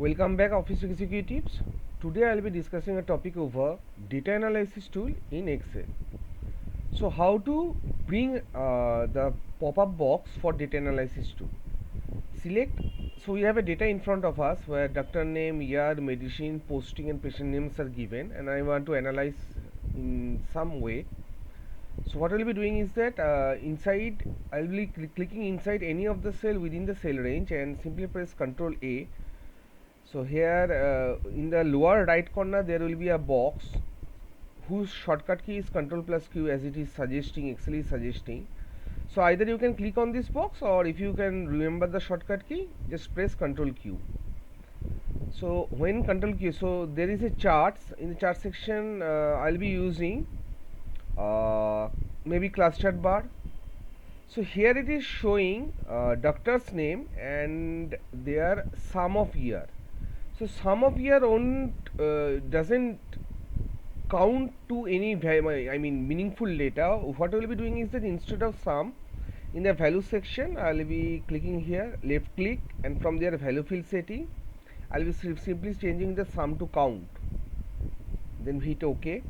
Welcome back, Office Executives. Today I'll be discussing a topic over data analysis tool in Excel. So, how to bring the pop-up box for data analysis tool? Select. So we have a data in front of us where doctor name, year, medicine, posting, and patient names are given, and I want to analyze in some way. So what I'll be doing is that inside I'll be clicking inside any of the cell within the cell range and simply press Ctrl A. So here in the lower right corner there will be a box whose shortcut key is Ctrl plus Q, as it is suggesting, Excel is suggesting. So either you can click on this box, or if you can remember the shortcut key, just press Ctrl Q. So when Ctrl Q, so there is a charts. In the chart section I'll be using maybe cluster bar. So here it is showing doctor's name and their sum of year. So sum of year doesn't count to any meaningful data. What I will be doing is that instead of sum, in the value section I will be clicking here, left click, and from there value field setting I will be simply changing the sum to count, then hit OK.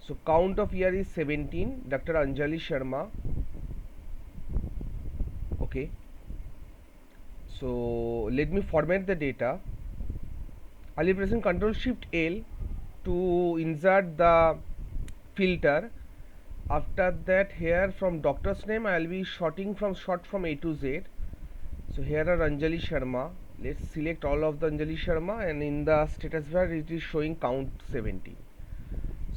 So count of year is 17, Dr. Anjali Sharma. Okay, so let me format the data. I'll be pressing Ctrl Shift L to insert the filter. After that, here from doctor's name I'll be short from A to Z. So here are Anjali Sharma. Let's select all of the Anjali Sharma, and in the status bar it is showing count 17.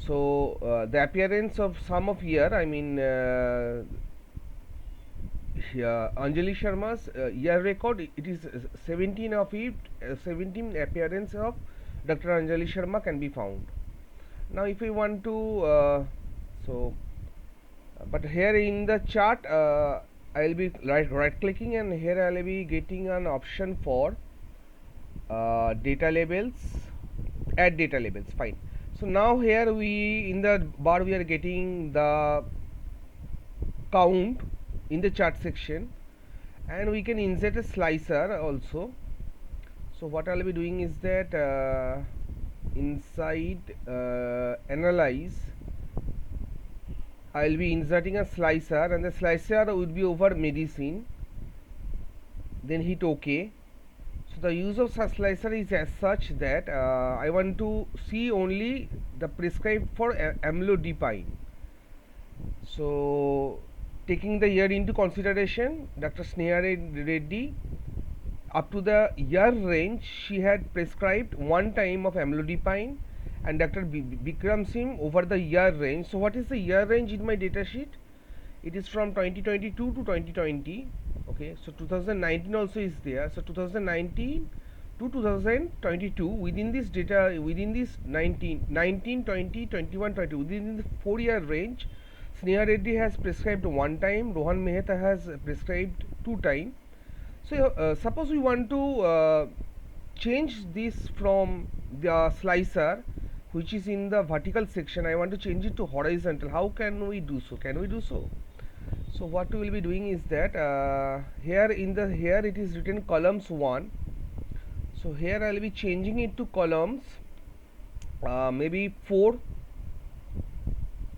So the appearance of sum of year, here Anjali Sharma's year record, it is 17 of it, 17 appearance of Dr. Anjali Sharma can be found. Now if we want to but here in the chart I'll be right clicking, and here I'll be getting an option for data labels, add data labels. Fine. So now here we, in the bar, we are getting the count in the chart section, and we can insert a slicer also. So what I'll be doing is that inside analyze, I'll be inserting a slicer, and the slicer would be over medicine. Then hit OK. So the use of such slicer is as such that I want to see only the prescribed for amlodipine. So taking the year into consideration, Dr. Sneha Reddy, up to the year range she had prescribed one time of amlodipine, and Dr. Bikram Singh over the year range. So what is the year range in my data sheet? It is from 2022 to 2020. Okay, so 2019 also is there. So 2019 to 2022, within this data, within this 19, 20, 21, 20, within the 4-year range, Sneha Reddy has prescribed one time, Rohan Mehta has prescribed 2 times. So suppose we want to change this from the slicer, which is in the vertical section, I want to change it to horizontal. How can we do so? Can we do so? So what we will be doing is that here it is written columns 1. So here I will be changing it to columns maybe 4.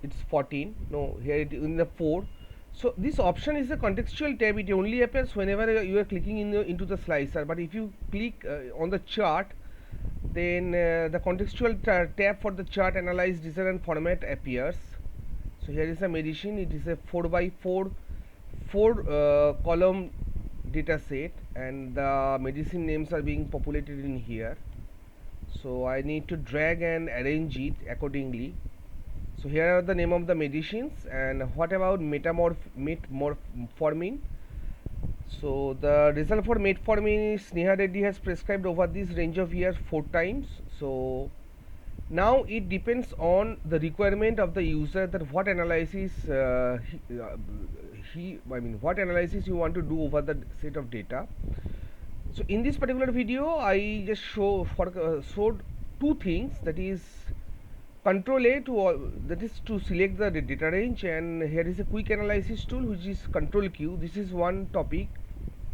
It's 14. No, here it is in the 4. So this option is a contextual tab. It only appears whenever you are clicking into the slicer. But if you click on the chart, then the contextual tab for the chart, analyze, design, and format appears. So here is a medicine. It is a 4x4 column data set, and the medicine names are being populated in here. So I need to drag and arrange it accordingly. So here are the name of the medicines. And what about metformin? So the result for metformin is Sneha Reddy has prescribed over this range of years 4 times. So now it depends on the requirement of the user, that what analysis what analysis you want to do over the set of data. So in this particular video I just showed 2 things, that is Control A that is to select the data range, and here is a quick analysis tool which is Control Q. This is one topic,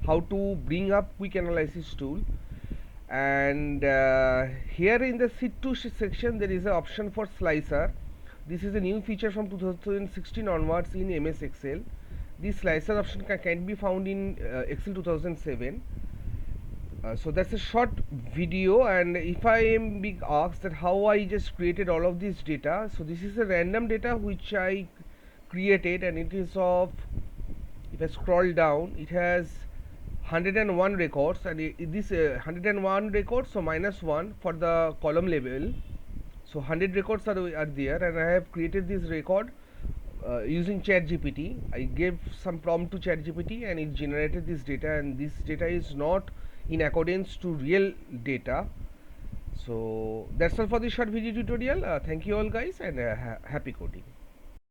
how to bring up quick analysis tool. And here in the sit2 section there is an option for slicer. This is a new feature from 2016 onwards in MS Excel. This slicer option can be found in Excel 2007. So that's a short video, and if I am being asked that how I just created all of this data, so this is a random data which I created, and it is of, if I scroll down, it has 101 records, and this 101 records, so -1 for the column level. So 100 records are there, and I have created this record using ChatGPT. I gave some prompt to ChatGPT and it generated this data, and this data is not in accordance to real data. So that's all for this short video tutorial. Thank you all guys, and happy coding.